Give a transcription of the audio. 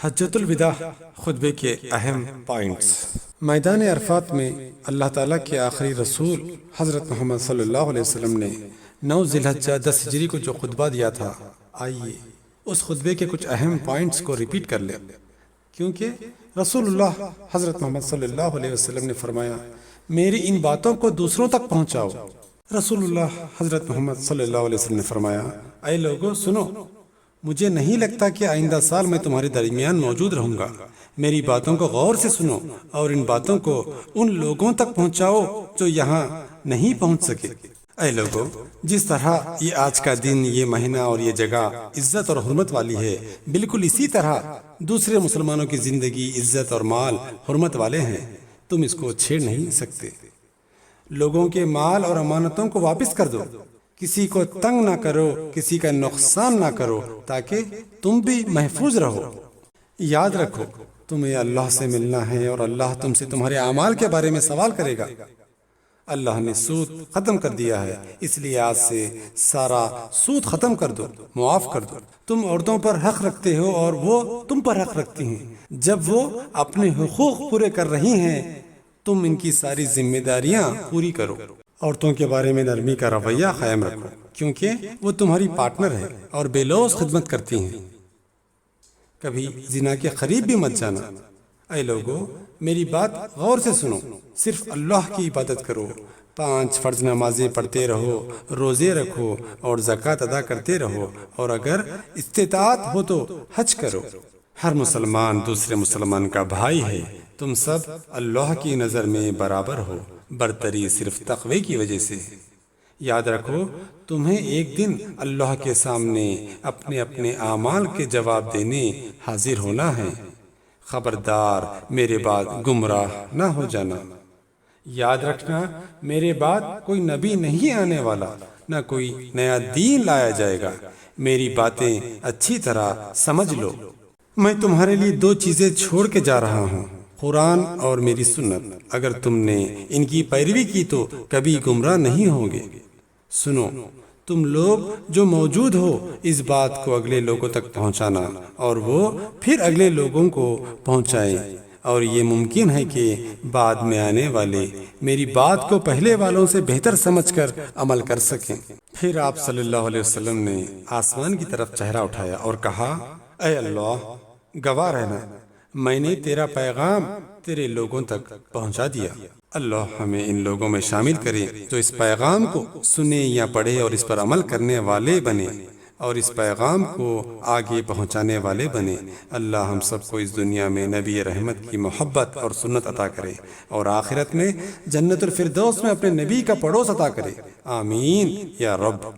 حجۃ الوداع خطبے کے اہم پوائنٹس۔ میدان عرفات میں اللہ تعالیٰ کے آخری رسول حضرت محمد صلی اللہ علیہ وسلم نے 9 ذی الحجہ 10 ہجری کو جو خطبہ دیا تھا، آئیے اس خطبے کے کچھ اہم پوائنٹس کو ریپیٹ کر لیں، کیونکہ رسول اللہ حضرت محمد صلی اللہ علیہ وسلم نے فرمایا میری ان باتوں کو دوسروں تک پہنچاؤ۔ رسول اللہ حضرت محمد صلی اللہ علیہ وسلم نے فرمایا اے لوگو سنو، مجھے نہیں لگتا کہ آئندہ سال میں تمہارے درمیان موجود رہوں گا، میری باتوں کو غور سے سنو اور ان باتوں کو ان لوگوں تک پہنچاؤ جو یہاں نہیں پہنچ سکے۔ اے لوگو، جس طرح یہ آج کا دن، یہ مہینہ اور یہ جگہ عزت اور حرمت والی ہے، بالکل اسی طرح دوسرے مسلمانوں کی زندگی، عزت اور مال حرمت والے ہیں، تم اس کو چھیڑ نہیں سکتے۔ لوگوں کے مال اور امانتوں کو واپس کر دو، کسی کو تنگ نہ کرو، کسی کا نقصان نہ کرو، تاکہ تم بھی محفوظ رہو۔ یاد رکھو تمہیں اللہ سے ملنا ہے اور اللہ تم سے تمہارے اعمال کے بارے میں سوال کرے گا۔ اللہ نے سود ختم کر دیا ہے، اس لیے آج سے سارا سود ختم کر دو، معاف کر دو۔ تم عورتوں پر حق رکھتے ہو اور وہ تم پر حق رکھتی ہیں، جب وہ اپنے حقوق پورے کر رہی ہیں تم ان کی ساری ذمہ داریاں پوری کرو۔ عورتوں کے بارے میں نرمی کا رویہ قائم رکھو، کیونکہ وہ تمہاری پارٹنر ہے اور بے لوث خدمت کرتی ہیں۔ کبھی زنا کے قریب بھی مت جانا۔ اے لوگو، میری بات غور سے سنو، صرف اللہ کی عبادت کرو، 5 فرض نمازیں پڑھتے رہو، روزے رکھو اور زکوٰۃ ادا کرتے رہو، اور اگر استطاعت ہو تو حج کرو۔ ہر مسلمان دوسرے مسلمان کا بھائی ہے، تم سب اللہ کی نظر میں برابر ہو، برتری صرف تقوی کی وجہ سے۔ یاد رکھو تمہیں ایک دن اللہ کے سامنے اپنے اپنے اعمال کے جواب دینے حاضر ہونا ہے۔ خبردار میرے بعد گمراہ نہ ہو جانا۔ یاد رکھنا میرے بعد کوئی نبی نہیں آنے والا، نہ کوئی نیا دین لایا جائے گا۔ میری باتیں اچھی طرح سمجھ لو۔ میں تمہارے لیے 2 چیزیں چھوڑ کے جا رہا ہوں، قرآن اور میری سنت۔ اگر تم نے ان کی پیروی کی تو کبھی گمراہ نہیں ہوگے۔ سنو، تم لوگ جو موجود ہو اس بات کو اگلے لوگوں تک پہنچانا اور وہ پھر اگلے لوگوں کو پہنچائیں، اور یہ ممکن ہے کہ بعد میں آنے والے میری بات کو پہلے والوں سے بہتر سمجھ کر عمل کر سکیں۔ پھر آپ صلی اللہ علیہ وسلم نے آسمان کی طرف چہرہ اٹھایا اور کہا اے اللہ، گواہ رہنا میں نے تیرا پیغام تیرے لوگوں تک پہنچا دیا۔ اللہ ہمیں ان لوگوں میں شامل کرے جو اس پیغام کو سنے یا پڑھے اور اس پر عمل کرنے والے بنے اور اس پیغام کو آگے پہنچانے والے بنے۔ اللہ ہم سب کو اس دنیا میں نبی رحمت کی محبت اور سنت عطا کرے، اور آخرت میں جنت الفردوس میں اپنے نبی کا پڑوس عطا کرے۔ آمین یا رب۔